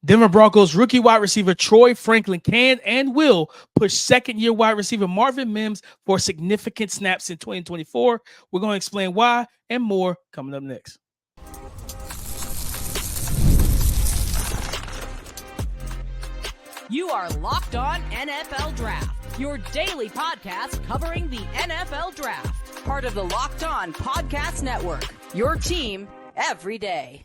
Denver Broncos rookie wide receiver Troy Franklin can and will push second-year wide receiver Marvin Mims for significant snaps in 2024. We're going to explain why and more coming up next. You are Locked On NFL Draft, your daily podcast covering the NFL Draft. Part of the Locked On Podcast Network, your team every day.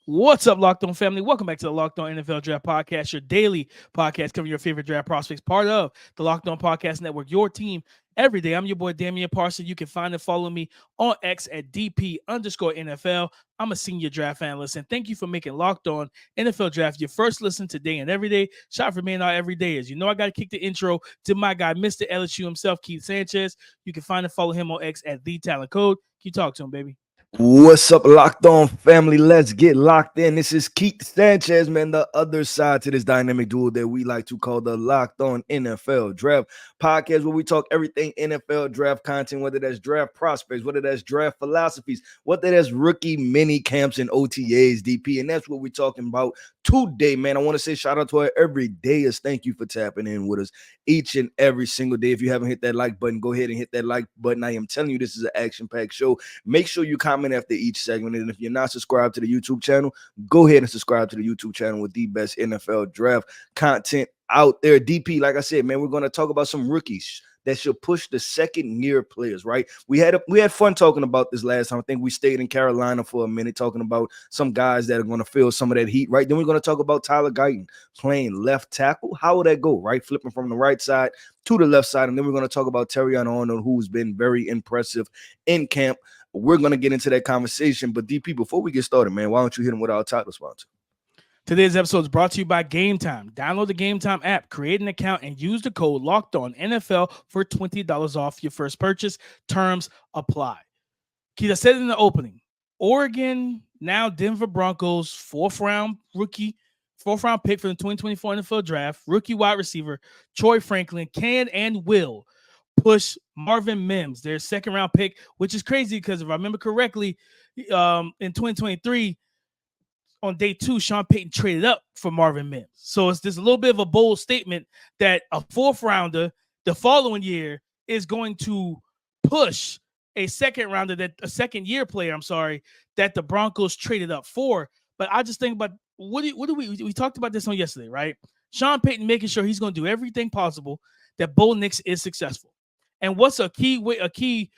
What's up, Locked On family? Welcome back to the Locked On NFL Draft Podcast, your daily podcast covering your favorite draft prospects, part of the Locked On Podcast Network, your team every day. I'm your boy, Damian Parson. You can find and follow me on X at DP_NFL. I'm a senior draft analyst, and thank you for making Locked On NFL Draft your first listen today and every day. Shout for being out every day. As you know, I got to kick the intro to my guy, Mr. LSU himself, Keith Sanchez. You can find and follow him on X at The Talent Code. Can you talk to him, baby? What's up, Locked On family? Let's get locked in. This is Keith Sanchez, man, the other side to this dynamic duo that we like to call the Locked On NFL Draft Podcast, where we talk everything NFL draft content, whether that's draft prospects, whether that's draft philosophies, whether that's rookie mini camps and OTAs, DP, and that's what we're talking about today, man. I want to say shout out to our everydayers. Thank you for tapping in with us each and every single day. If you haven't hit that like button, go ahead and hit that like button. I am telling you, this is an action-packed show. Make sure you comment after each segment, and if you're not subscribed to the YouTube channel, go ahead and subscribe to the YouTube channel with the best NFL draft content out there. DP, like I said, man, we're going to talk about some rookies that should push the second-year players, right? We had fun talking about this last time. I think we stayed in Carolina for a minute talking about some guys that are going to feel some of that heat, right? Then we're going to talk about Tyler Guyton playing left tackle. How will that go, right? Flipping from the right side to the left side. And then we're going to talk about Terrion Arnold, who's been very impressive in camp. We're going to get into that conversation. But DP, before we get started, man, why don't you hit them with our title sponsor? Today's episode is brought to you by Game Time. Download the Game Time app, create an account, and use the code LOCKEDONNFL for $20 off your first purchase. Terms apply. Keith, I said it in the opening. Oregon, now Denver Broncos, fourth round pick for the 2024 NFL Draft, rookie wide receiver Troy Franklin can and will push Marvin Mims, their second round pick, which is crazy because if I remember correctly, in 2023, on day 2, Sean Payton traded up for Marvin Mims. So it's just a little bit of a bold statement that a fourth rounder the following year is going to push a second year player, that the Broncos traded up for. But I just think about we talked about this on yesterday, right? Sean Payton making sure he's going to do everything possible that Bo Nix is successful. And what's a key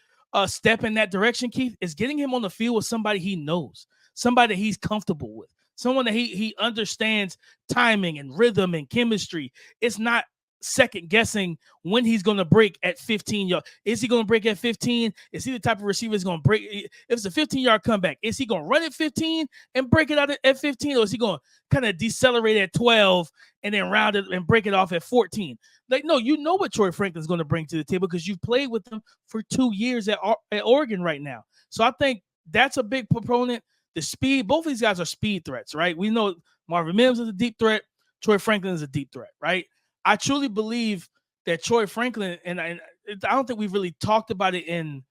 step in that direction, Keith, is getting him on the field with somebody he knows, somebody that he's comfortable with, someone that he understands timing and rhythm and chemistry. It's not second guessing when he's going to break at 15 yards. Is he going to break at 15? Is he the type of receiver that's going to break? If it's a 15-yard comeback, is he going to run at 15 and break it out at 15? Or is he going to kind of decelerate at 12 and then round it and break it off at 14? Like, no, you know what Troy Franklin's going to bring to the table because you've played with him for 2 years at Oregon right now. So I think that's a big proponent. The speed, both of these guys are speed threats, right? We know Marvin Mims is a deep threat. Troy Franklin is a deep threat, right? I truly believe that Troy Franklin, and I don't think we've really talked about it in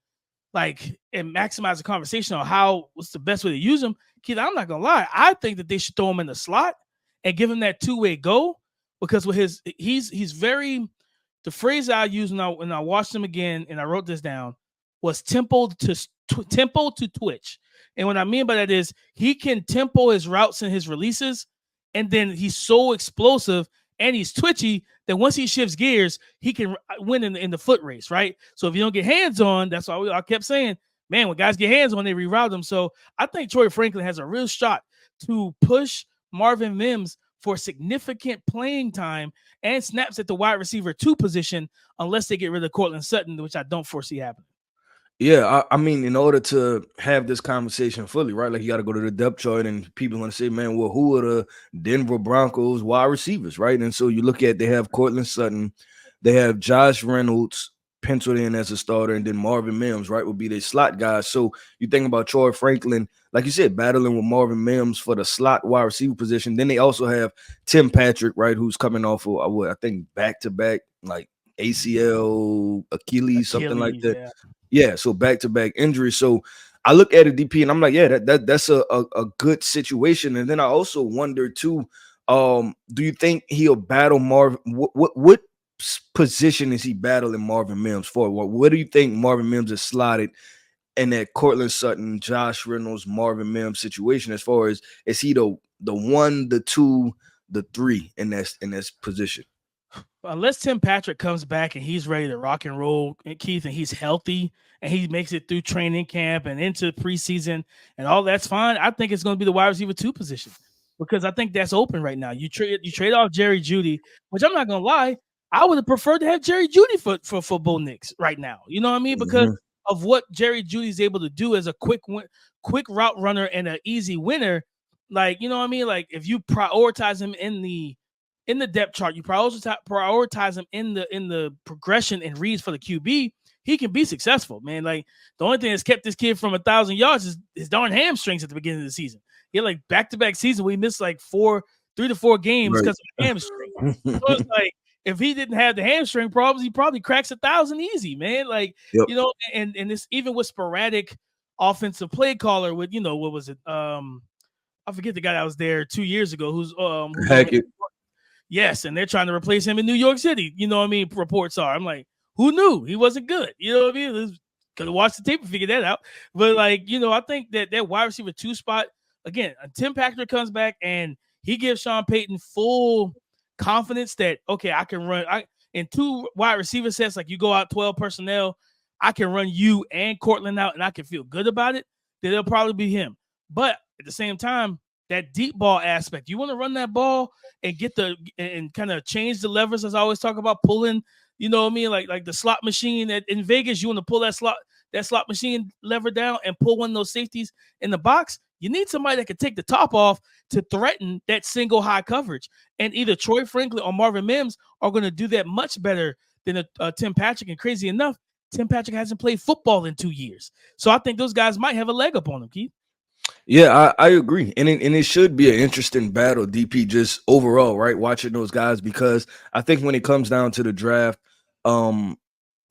maximize the conversation on what's the best way to use him. Kid, I'm not going to lie. I think that they should throw him in the slot and give him that two-way go because with he's very, the phrase I used when I watched him again and I wrote this down was tempo to twitch. And what I mean by that is he can tempo his routes and his releases, and then he's so explosive and he's twitchy that once he shifts gears, he can win in the foot race, right? So if you don't get hands on, that's why I kept saying, man, when guys get hands on, they reroute them. So I think Troy Franklin has a real shot to push Marvin Mims for significant playing time and snaps at the wide receiver 2 position unless they get rid of Cortland Sutton, which I don't foresee happening. Yeah, I mean, in order to have this conversation fully, right, like you got to go to the depth chart and people want to say, man, well, who are the Denver Broncos wide receivers, right? And so you look at, they have Cortland Sutton, they have Josh Reynolds penciled in as a starter, and then Marvin Mims, right, would be their slot guys. So you think about Troy Franklin, like you said, battling with Marvin Mims for the slot wide receiver position. Then they also have Tim Patrick, right, who's coming off of, I think, back-to-back, like ACL, Achilles, something like that. Yeah, so back-to-back injuries. So I look at a DP and I'm like, yeah, that's a good situation. And then I also wonder too, do you think he'll battle Marvin? What position is he battling Marvin Mims for? What do you think Marvin Mims is slotted in that Cortland Sutton, Josh Reynolds, Marvin Mims situation? As far as is he the 1, the 2, the 3 in this position? Unless Tim Patrick comes back and he's ready to rock and roll, Keith, and he's healthy and he makes it through training camp and into preseason and all that's fine, I think it's going to be the wide receiver 2 position because I think that's open right now. You trade off Jerry Jeudy, which I'm not going to lie, I would have preferred to have Jerry Jeudy for Bo Nix right now. You know what I mean? Because of what Jerry Jeudy is able to do as a quick route runner and an easy winner. Like, you know what I mean? Like if you prioritize him in the depth chart, you prioritize him in the progression and reads for the QB, he can be successful, man. Like the only thing that's kept this kid from 1,000 yards is his darn hamstrings at the beginning of the season. He had like back-to-back season where he missed like 3 to 4 games because of hamstring. So it's like if he didn't have the hamstring problems, he probably cracks 1,000 easy, man. Like you know, and it's even with sporadic offensive play caller with what was it? I forget the guy that was there 2 years ago who's Hackett. Yes, and they're trying to replace him in New York City. You know what I mean? Reports are. I'm like, who knew he wasn't good? You know what I mean? Could have watched the tape and figured that out. But like, I think that wide receiver 2 spot again. Tim Patrick comes back and he gives Sean Payton full confidence that okay, I can run. In 2 wide receiver sets, like you go out 12 personnel, I can run you and Cortland out, and I can feel good about it. Then it'll probably be him. But at the same time, that deep ball aspect, you want to run that ball and and kind of change the levers, as I always talk about, pulling, you know what I mean, like the slot machine in Vegas. You want to pull that slot machine lever down and pull one of those safeties in the box. You need somebody that can take the top off to threaten that single high coverage. And either Troy Franklin or Marvin Mims are going to do that much better than Tim Patrick. And crazy enough, Tim Patrick hasn't played football in 2 years. So I think those guys might have a leg up on him, Keith. Yeah, I agree. And it should be an interesting battle, DP, just overall, right? Watching those guys, because I think when it comes down to the draft,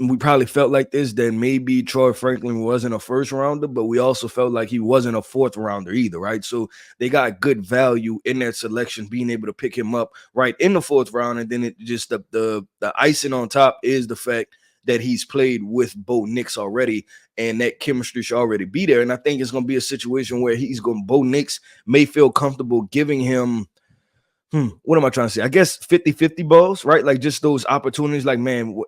we probably felt like this, that maybe Troy Franklin wasn't a first rounder, but we also felt like he wasn't a fourth rounder either, right? So they got good value in that selection, being able to pick him up right in the 4th round. And then it just the icing on top is the fact that he's played with Bo Nix already, and that chemistry should already be there. And I think it's going to be a situation where Bo Nix may feel comfortable giving him, what am I trying to say? I guess 50-50 balls, right? Like just those opportunities, like, man,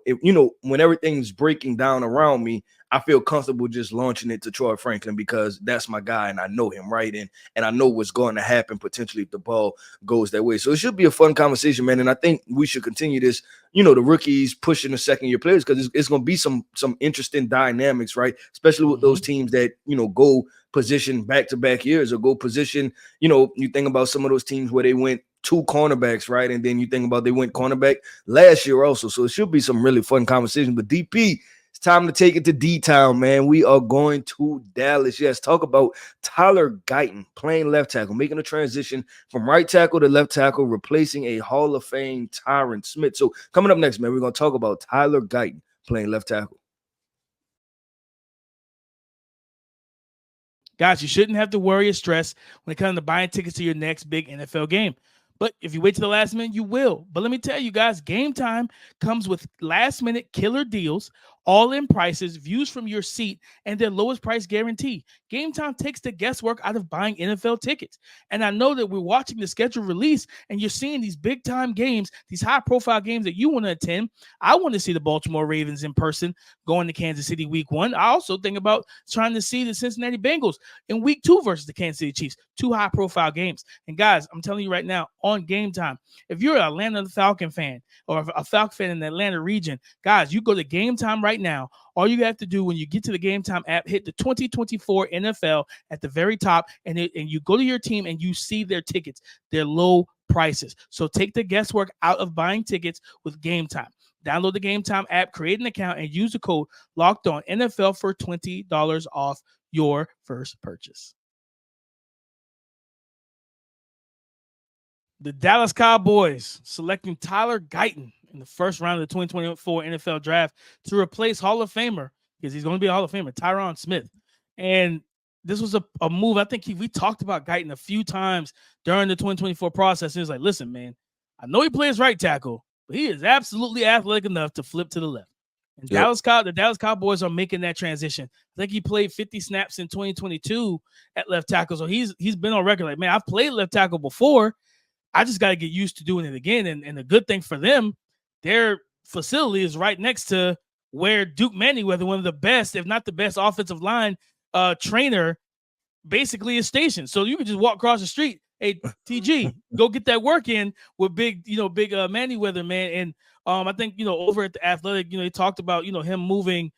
when everything's breaking down around me, I feel comfortable just launching it to Troy Franklin because that's my guy and I know him, right? And I know what's going to happen potentially if the ball goes that way. So it should be a fun conversation, man. And I think we should continue this, the rookies pushing the second-year players, because it's going to be some interesting dynamics, right? Especially with those teams that, go position back-to-back years or go position, you think about some of those teams where they went 2 cornerbacks, right? And then you think about they went cornerback last year also. So it should be some really fun conversation. But DP, it's time to take it to D-Town, man. We are going to Dallas. Yes, talk about Tyler Guyton playing left tackle, making a transition from right tackle to left tackle, replacing a Hall of Fame Tyron Smith. So coming up next, man, we're going to talk about Tyler Guyton playing left tackle. Guys, you shouldn't have to worry or stress when it comes to buying tickets to your next big NFL game. But if you wait to the last minute, you will. But let me tell you guys, Game Time comes with last-minute killer deals, all-in prices, views from your seat, and their lowest price guarantee. Game Time takes the guesswork out of buying NFL tickets. And I know that we're watching the schedule release, and you're seeing these big-time games, these high-profile games that you want to attend. I want to see the Baltimore Ravens in person going to Kansas City week 1. I also think about trying to see the Cincinnati Bengals in week 2 versus the Kansas City Chiefs. 2 high-profile games. And guys, I'm telling you right now, on Game Time, if you're an Atlanta Falcon fan or a Falcon fan in the Atlanta region, guys, you go to Game Time right now. All you have to do when you get to the Game Time app, hit the 2024 NFL at the very top, and you go to your team and you see their tickets, their low prices. So take the guesswork out of buying tickets with Game Time. Download the Game Time app, create an account, and use the code LOCKEDON NFL for $20 off your first purchase. The Dallas Cowboys selecting Tyler Guyton in the first round of the 2024 NFL draft to replace Hall of Famer, because he's going to be a Hall of Famer, Tyron Smith. And this was a move. I think we talked about Guyton a few times during the 2024 process. He was like, listen, man, I know he plays right tackle, but he is absolutely athletic enough to flip to the left. And Yep. the Dallas Cowboys are making that transition. I think he played 50 snaps in 2022 at left tackle. So he's been on record like, man, I've played left tackle before. I just got to get used to doing it again. And the good thing for them, their facility is right next to where Duke Manyweather, one of the best, if not the best offensive line trainer, basically is stationed. So you can just walk across the street. Hey, TG, go get that work in with big Manyweather, man. And I think, over at the Athletic, he talked about, him moving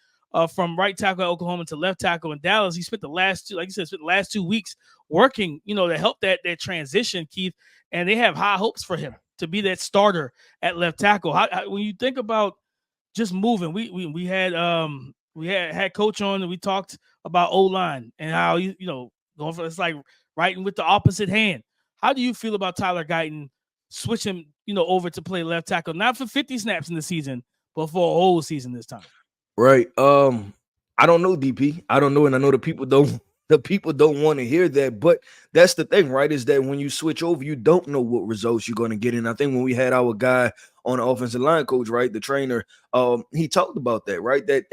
from right tackle at Oklahoma to left tackle in Dallas. He spent the last two, like you said, spent the last 2 weeks working, to help that transition, Keith. And they have high hopes for him to be that starter at left tackle. When you think about just moving, we had coach on and we talked about O-line and how going for, it's like writing with the opposite hand. How do you feel about Tyler Guyton switching over to play left tackle, not for 50 snaps in the season, but for a whole season this time? Right. I don't know, DP. I don't know, and I know the people don't want to hear that, but that's the thing, right? Is that when you switch over, you don't know what results you're going to get. And I think when we had our guy on the offensive line coach, right, the trainer, he talked about that, right? That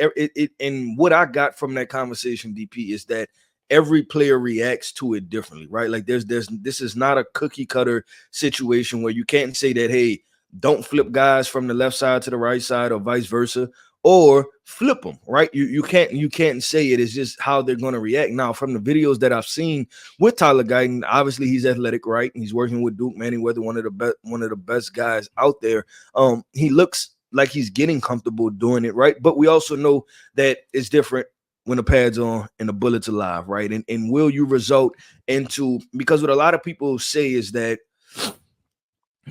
and what I got from that conversation, DP, is that every player reacts to it differently, right? Like this is not a cookie cutter situation where you can't say that, hey, don't flip guys from the left side to the right side or vice versa, or flip them, right? You can't say it. It's just how they're going to react. Now, from the videos that I've seen with Tyler Guyton, obviously he's athletic, right? He's working with Duke Manyweather, one of the best guys out there. He looks like he's getting comfortable doing it, right? But we also know that it's different when the pad's on and the bullet's alive, right? And will you result into, because what a lot of people say is that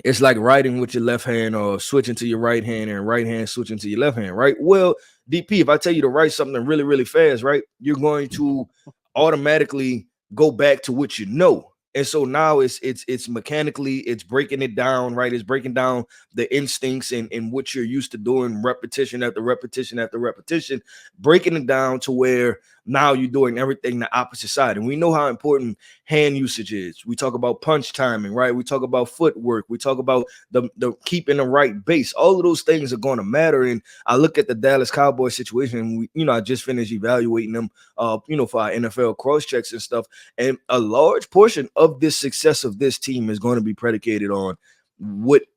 it's like writing with your left hand or switching to your right hand and right hand switching to your left hand, right? Well, DP, if I tell you to write something really, really fast, right, you're going to automatically go back to what you know. And so now it's mechanically, it's breaking it down, right? It's breaking down the instincts and what you're used to doing, repetition after repetition after repetition, breaking it down to where now you're doing everything the opposite side. And we know how important hand usage is. We talk about punch timing, right? We talk about footwork. We talk about the keeping the right base. All of those things are going to matter. And I look at the Dallas Cowboys situation. I just finished evaluating them, for our NFL cross checks and stuff. And a large portion of this success of this team is going to be predicated on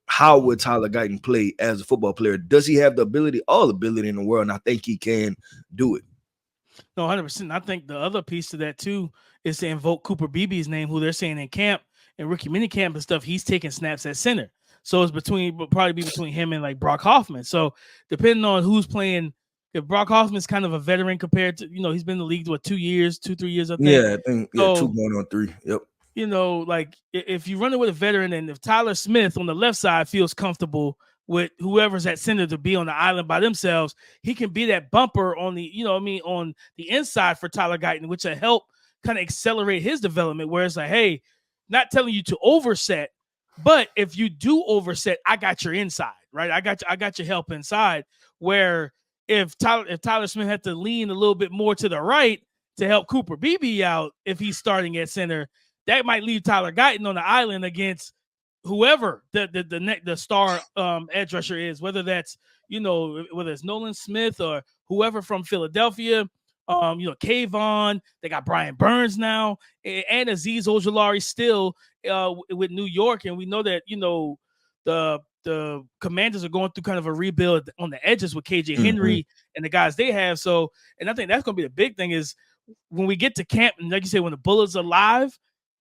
how would Tyler Guyton play as a football player? Does he have the ability, all ability in the world? And I think he can do it. No, 100%. I think the other piece to that too is to invoke Cooper Beebe's name, who they're saying in camp and rookie mini camp and stuff, he's taking snaps at center. So it's probably between him and like Brock Hoffman. So depending on who's playing, if Brock Hoffman's kind of a veteran compared to, he's been in the league, 2 years, 3 years, I think. Yeah, I think 2 going on 3. Yep. Like if you run it with a veteran and if Tyler Smith on the left side feels comfortable with whoever's at center to be on the island by themselves, he can be that bumper on the, on the inside for Tyler Guyton, which will help kind of accelerate his development, where it's like, hey, not telling you to overset, but if you do overset, I got your inside, right? I got your help inside, where if Tyler Smith had to lean a little bit more to the right to help Cooper Beebe out, if he's starting at center, that might leave Tyler Guyton on the island against whoever the star edge rusher is, whether that's, whether it's Nolan Smith or whoever from Philadelphia, Kayvon, they got Brian Burns now, and Azeez Ojulari still with New York. And we know that, the Commanders are going through kind of a rebuild on the edges with KJ Henry and the guys they have. So, and I think that's going to be the big thing is when we get to camp, and like you say, when the Bullets are live,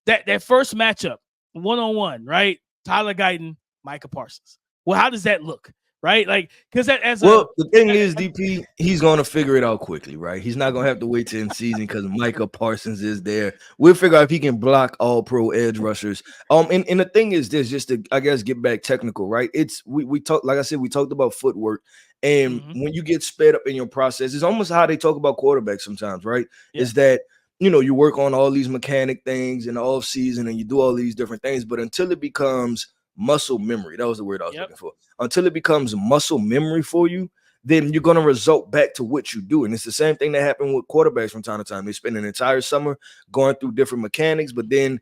that first matchup, one-on-one, right? Tyler Guyton, Micah Parsons. Well, how does that look, right? Like, because the thing is, DP, he's going to figure it out quickly, right? He's not going to have to wait till in season because Micah Parsons is there. We'll figure out if he can block all pro edge rushers. And the thing is this, just to, I guess, get back technical, right? We talked, like I said, we talked about footwork. And when you get sped up in your process, it's almost how they talk about quarterbacks sometimes, right? Yeah. Is that, you work on all these mechanic things in the off season and you do all these different things, but until it becomes muscle memory, that was the word I was looking for. Until it becomes muscle memory for you, then you're going to result back to what you do. And it's the same thing that happened with quarterbacks from time to time. They spend an entire summer going through different mechanics, but then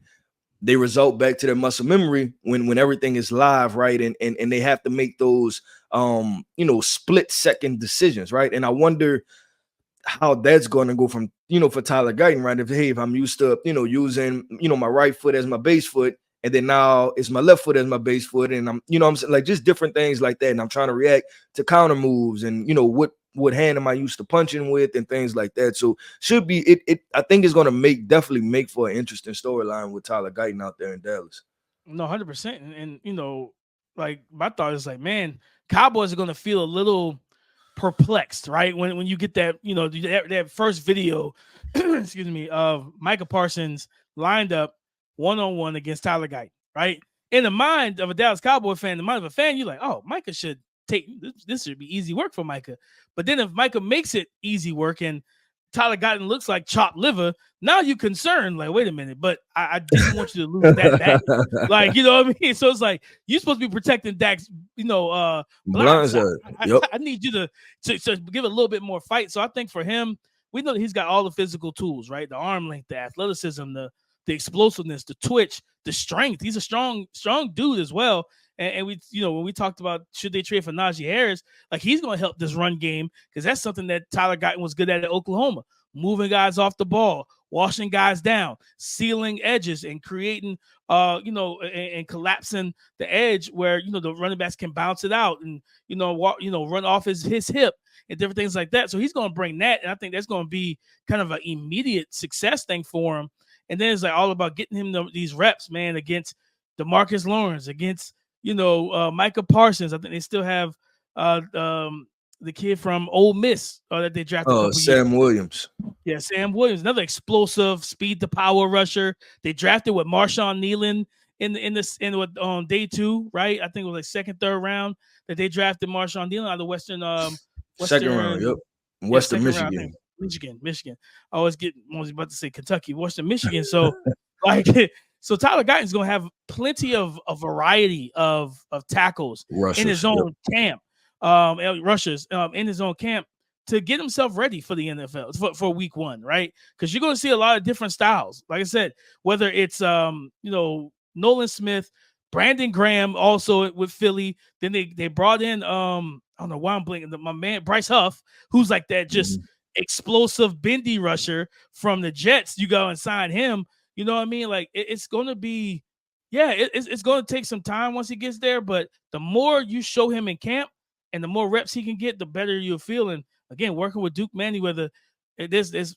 they result back to their muscle memory when everything is live, right? And they have to make those split second decisions, right? And I wonder how that's going to go from, for Tyler Guyton, right? If I'm used to, using, my right foot as my base foot, and then now it's my left foot as my base foot, and I'm saying, like, just different things like that. And I'm trying to react to counter moves and, what hand am I used to punching with and things like that. So should be it I think it's going to definitely make for an interesting storyline with Tyler Guyton out there in Dallas. No, 100%. And like, my thought is like, man, Cowboys are going to feel a little perplexed, right? When you get that, that first video, excuse me, of Micah Parsons lined up one-on-one against Tyler Guyton, right? In the mind of a Dallas Cowboy fan, the mind of a fan, you're like, oh, Micah should take this should be easy work for Micah. But then if Micah makes it easy work and Tyler Guyton looks like chopped liver, now you're concerned, like, wait a minute, but I didn't want you to lose that back. Like, you know what I mean? So it's like, you're supposed to be protecting Dak's, blind side. Yep. I need you to give a little bit more fight. So I think for him, we know that he's got all the physical tools, right? The arm length, the athleticism, the explosiveness, the twitch, the strength. He's a strong dude as well. And we, when we talked about should they trade for Najee Harris, like, he's going to help this run game, because that's something that Tyler Guyton was good at Oklahoma, moving guys off the ball, washing guys down, sealing edges, and creating, and collapsing the edge where, the running backs can bounce it out and, run off his hip and different things like that. So he's going to bring that. And I think that's going to be kind of an immediate success thing for him. And then it's like all about getting him these reps, man, against DeMarcus Lawrence, against, Micah Parsons. I think they still have the kid from Ole Miss that they drafted. Oh, Sam Williams. Yeah, Sam Williams, another explosive speed to power rusher. They drafted with Marshawn Nealon on day 2, right? I think it was like second, third round that they drafted Marshawn Nealon out of Western second round, yep. Western Michigan. Michigan. I was about to say Kentucky, Western Michigan. So so Tyler Guyton's going to have plenty of a variety of tackles rushers, in his own camp, rushers in his own camp, to get himself ready for the NFL for week 1, right? Because you're going to see a lot of different styles. Like I said, whether it's Nolan Smith, Brandon Graham, also with Philly. Then they brought in I don't know why I'm blinking, my man Bryce Huff, who's like that just explosive bendy rusher from the Jets. You go and sign him. You know what I mean? Like, it's going to be, it's going to take some time once he gets there. But the more you show him in camp and the more reps he can get, the better you'll feel. And again, working with Duke Manyweather, it's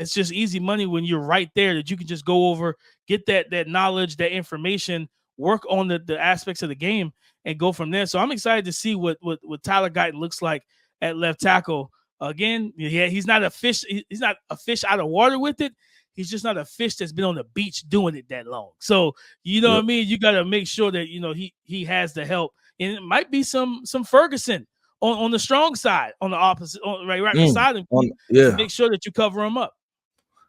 just easy money when you're right there, that you can just go over, get that knowledge, that information, work on the aspects of the game, and go from there. So I'm excited to see what Tyler Guyton looks like at left tackle. Again, he's not a fish. He's not a fish out of water with it. He's just not a fish that's been on the beach doing it that long. So, what I mean? You got to make sure that, he has the help. And it might be some Ferguson on the strong side, on the opposite, right beside him. To make sure that you cover him up.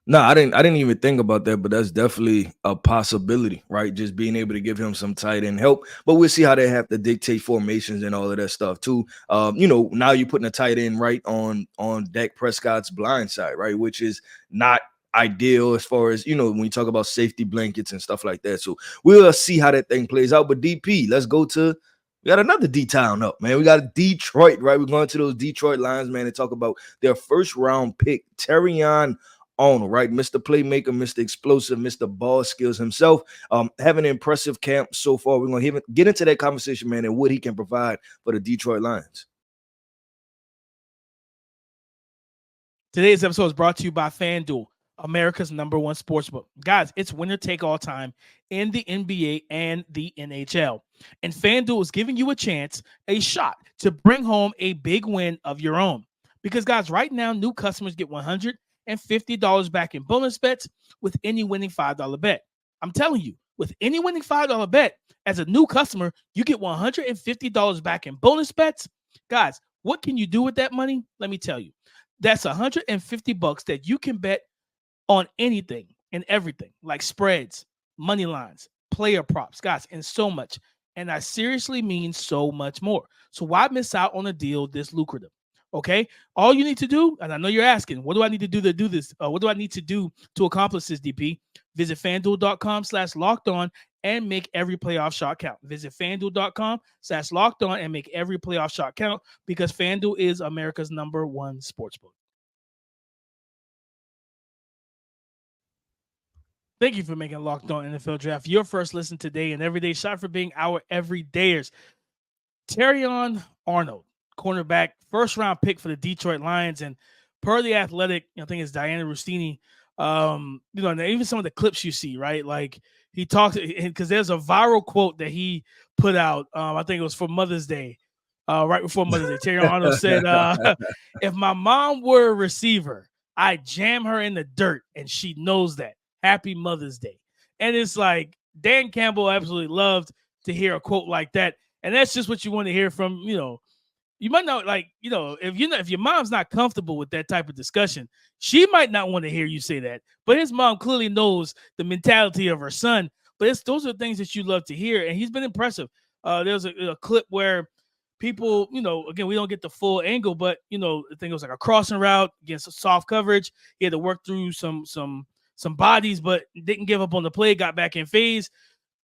No, I didn't even think about that, but that's definitely a possibility, right? Just being able to give him some tight end help. But we'll see how they have to dictate formations and all of that stuff too. Now you're putting a tight end right on Dak Prescott's blind side, right? Which is not ideal as far as, when you talk about safety blankets and stuff like that. So we'll see how that thing plays out. But DP, let's go to, we got another D-Town up, man. We got Detroit, right? We're going to those Detroit Lions, man, to talk about their first round pick, Terrion Arnold, right? Mr. Playmaker, Mr. Explosive, Mr. Ball Skills himself. Having an impressive camp so far. We're going to get into that conversation, man, and what he can provide for the Detroit Lions. Today's episode is brought to you by FanDuel, America's #1 sportsbook. Guys, it's winner take all time in the NBA and the NHL. And FanDuel is giving you a shot to bring home a big win of your own. Because, guys, right now, new customers get $150 back in bonus bets with any winning $5 bet. I'm telling you, with any winning $5 bet, as a new customer, you get $150 back in bonus bets. Guys, what can you do with that money? Let me tell you. That's $150 that you can bet on anything and everything, like spreads, money lines, player props, guys, and so much. And I seriously mean so much more. So why miss out on a deal this lucrative? Okay. All you need to do, and I know you're asking, what do I need to do this? What do I need to do to accomplish this, DP? Visit fanduel.com/locked-on and make every playoff shot count. Visit fanduel.com/locked-on and make every playoff shot count because FanDuel is America's #1 sportsbook. Thank you for making Locked On NFL Draft your first listen today and everyday shot for being our everydayers. Terrion Arnold, cornerback, first round pick for the Detroit Lions, and per the Athletic, I think it's Diana Rustini. And even some of the clips you see, right? Like he talked because there's a viral quote that he put out. I think it was for Mother's Day, right before Mother's Day. Terrion Arnold said, "If my mom were a receiver, I'd jam her in the dirt, and she knows that. Happy Mother's Day." And it's like Dan Campbell absolutely loved to hear a quote like that. And that's just what you want to hear from, you might not if your mom's not comfortable with that type of discussion, she might not want to hear you say that. But his mom clearly knows the mentality of her son. But those are the things that you love to hear. And he's been impressive. There's a clip where people, again, we don't get the full angle, but, I think it was like a crossing route against soft coverage. He had to work through some bodies, but didn't give up on the play, got back in phase.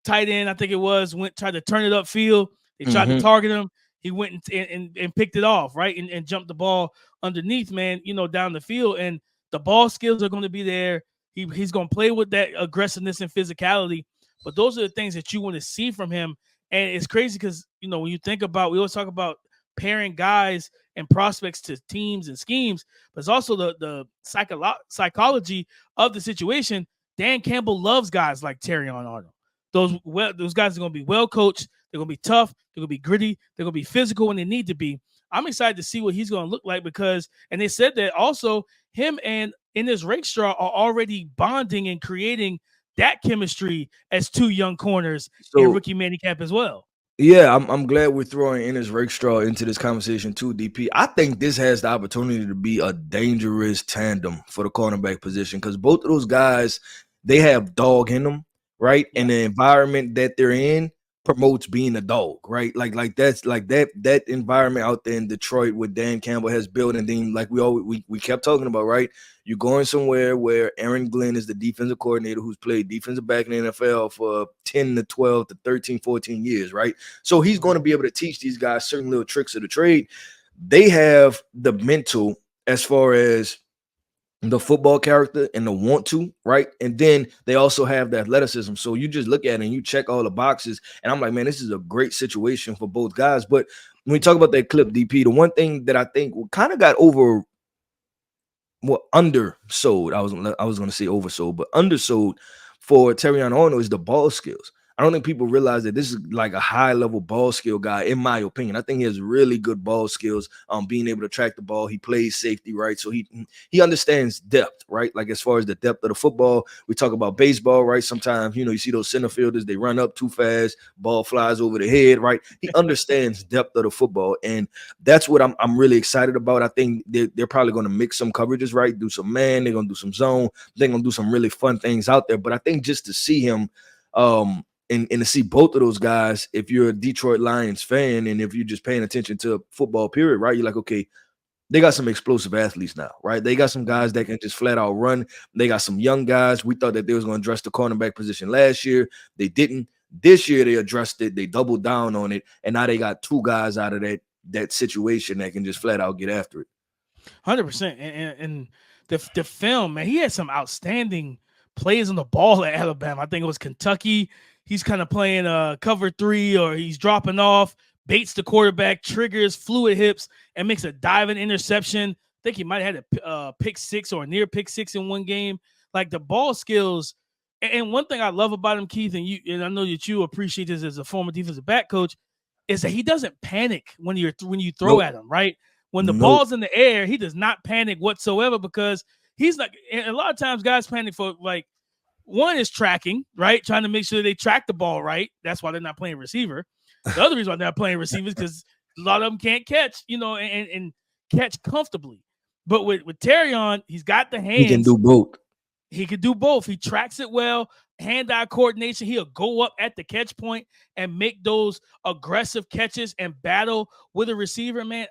Tight end, I think it was, tried to turn it upfield. They tried to target him. He went and picked it off, right? And jumped the ball underneath, man, down the field. And the ball skills are going to be there. He's going to play with that aggressiveness and physicality. But those are the things that you want to see from him. And it's crazy because, when you think about, we always talk about pairing guys and prospects to teams and schemes, but it's also the psychology of the situation. Dan Campbell loves guys like Terrion Arnold. Those guys are going to be well coached. They're going to be tough. They're going to be gritty. They're going to be physical when they need to be. I'm excited to see what he's going to look like and they said that also him and Ennis Rakestraw are already bonding and creating that chemistry as two young corners in rookie minicamp as well. Yeah, I'm glad we're throwing Ennis Rakestraw into this conversation too, DP. I think this has the opportunity to be a dangerous tandem for the cornerback position because both of those guys, they have dog in them, right? Yeah. And the environment that they're in promotes being a dog, right? Like that's like that environment out there in Detroit what Dan Campbell has built, and then like we kept talking about, right? You're going somewhere where Aaron Glenn is the defensive coordinator who's played defensive back in the NFL for 10 to 12 to 13, 14 years, right? So he's going to be able to teach these guys certain little tricks of the trade. They have the mental as far as the football character and the want to, right? And then they also have the athleticism. So you just look at it and you check all the boxes. And I'm like, man, this is a great situation for both guys. But when we talk about that clip, DP, the one thing that I think kind of got undersold. I was going to say oversold, but undersold for Terrion Arnold is the ball skills. I don't think people realize that this is like a high-level ball skill guy, in my opinion. I think he has really good ball skills, being able to track the ball. He plays safety, right? So he understands depth, right? Like as far as the depth of the football, we talk about baseball, right? Sometimes, you see those center fielders, they run up too fast, ball flies over the head, right? He understands depth of the football, and that's what I'm really excited about. I think they're probably going to mix some coverages, right? Do some man, they're going to do some zone. They're going to do some really fun things out there. But I think just to see him and to see both of those guys, if you're a Detroit Lions fan and if you're just paying attention to football period, right, you're like, okay, they got some explosive athletes now, right? They got some guys that can just flat out run. They got some young guys. We thought that they was going to address the cornerback position last year. They didn't. This year they addressed it. They doubled down on it, and now they got two guys out of that situation that can just flat out get after it. 100%. And the film, man, he had some outstanding plays on the ball at Alabama. I think it was Kentucky. He's kind of playing cover 3, or he's dropping off, baits the quarterback, triggers, fluid hips, and makes a diving interception. I think he might have had a pick 6 or near pick 6 in one game. Like the ball skills. And one thing I love about him, Keith, and I know that you appreciate this as a former defensive back coach, is that he doesn't panic when you throw at him, right? When the ball's in the air, he does not panic whatsoever because he's like, and a lot of times guys panic for like, one is tracking, right? Trying to make sure they track the ball right. That's why they're not playing receiver. The other reason why they're not playing receivers because a lot of them can't catch, and catch comfortably. But with Terrion, he's got the hands. He can do both. He can do both. He tracks it well, hand-eye coordination. He'll go up at the catch point and make those aggressive catches and battle with a receiver, man.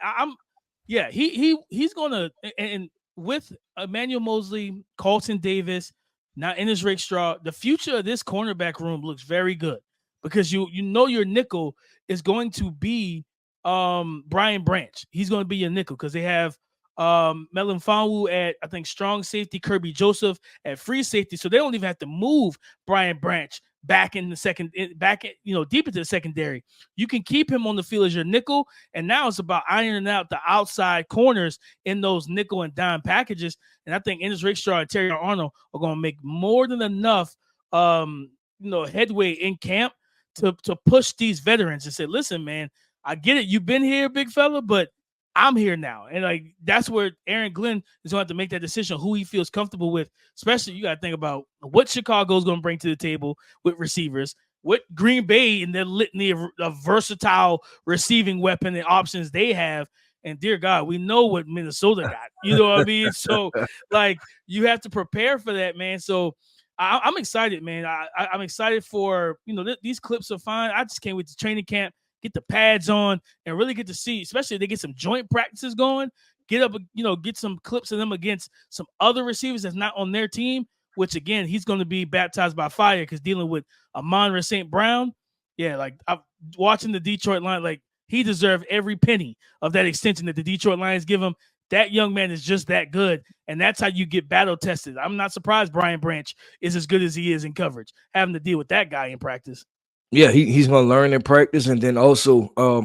Yeah, he's gonna and with Emmanuel Mosley, Carlton Davis, now Ennis Rakestraw, the future of this cornerback room looks very good because you know your nickel is going to be Brian Branch. He's going to be your nickel because they have Melon Fanwu at I think strong safety, Kirby Joseph at free safety, so they don't even have to move Brian Branch back in the second, deep into the secondary. You can keep him on the field as your nickel, and now it's about ironing out the outside corners in those nickel and dime packages. And I think Ennis Rakestraw and Terrion Arnold are going to make more than enough, headway in camp to push these veterans and say, listen, man, I get it. You've been here, big fella, but I'm here now. And like, that's where Aaron Glenn is going to have to make that decision, who he feels comfortable with. Especially, you got to think about what Chicago is going to bring to the table with receivers, what Green Bay and their litany of versatile receiving weapon and options they have. And dear God, we know what Minnesota got. You know what I mean? So, like, you have to prepare for that, man. So, I'm excited, man. I'm excited for, these clips are fine. I just can't wait to training camp, get the pads on, and really get to see, especially if they get some joint practices going, get up, get some clips of them against some other receivers that's not on their team, which, again, he's going to be baptized by fire because dealing with Amon-Ra St. Brown, yeah, like, I'm watching the Detroit Lions, like, he deserved every penny of that extension that the Detroit Lions give him. That young man is just that good, and that's how you get battle tested. I'm not surprised Brian Branch is as good as he is in coverage, having to deal with that guy in practice. Yeah, he's gonna learn in practice, and then also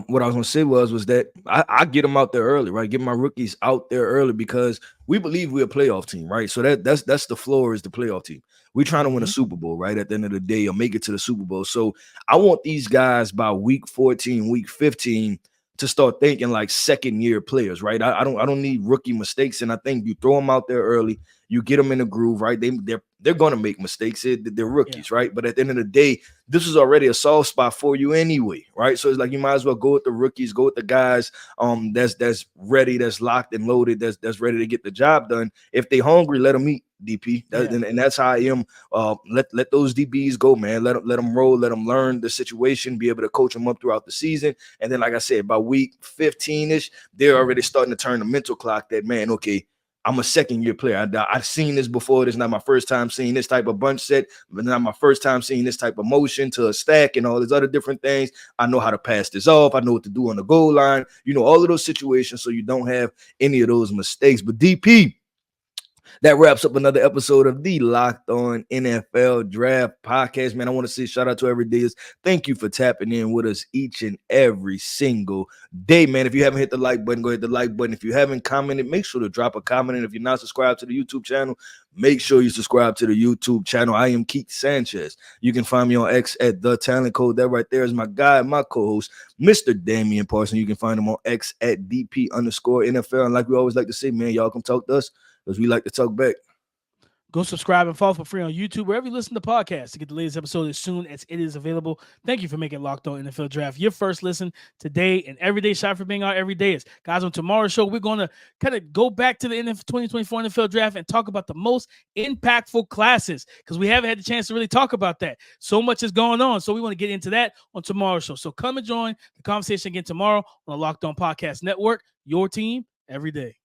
what I was gonna say was that I get them out there early, right? Get my rookies out there early because we believe we're a playoff team, right? So that's the floor is the playoff team. We're trying to win a Super Bowl, right? At the end of the day, or make it to the Super Bowl. So I want these guys by week 14, week 15 to start thinking like second year players, right? I don't need rookie mistakes, and I think you throw them out there early, you get them in the groove, right? They're going to make mistakes. They're rookies, right? But at the end of the day, this is already a soft spot for you anyway, right? So it's like you might as well go with the rookies, go with the guys that's ready, that's locked and loaded, that's ready to get the job done. If they hungry, let them eat, DP. And that's how I am. Let those DBs go, man. Let them roll, let them learn the situation, be able to coach them up throughout the season. And then, like I said, by week 15-ish, they're already starting to turn the mental clock that, man, okay, I'm a second-year player. I've seen this before. This is not my first time seeing this type of bunch set, but not my first time seeing this type of motion to a stack and all these other different things. I know how to pass this off. I know what to do on the goal line. All of those situations so you don't have any of those mistakes. But DP, that wraps up another episode of the Locked On NFL Draft Podcast. Man, I want to say shout out to everydayers. Thank you for tapping in with us each and every single day, man. If you haven't hit the like button, go hit the like button. If you haven't commented, make sure to drop a comment. And if you're not subscribed to the YouTube channel, make sure you subscribe to the YouTube channel. I am Keith Sanchez. You can find me on X at The Talent Code. That right there is my guy, my co-host, Mr. Damian Parson. You can find him on X at DP_NFL. And like we always like to say, man, y'all come talk to us, because we like to talk back. Go subscribe and follow for free on YouTube, wherever you listen to podcasts, to get the latest episode as soon as it is available. Thank you for making Locked On NFL Draft your first listen today and every day. Shout for being our everydayers. Guys, on tomorrow's show, we're going to kind of go back to the 2024 NFL Draft and talk about the most impactful classes, because we haven't had the chance to really talk about that. So much is going on, so we want to get into that on tomorrow's show. So come and join the conversation again tomorrow on the Locked On Podcast Network, your team every day.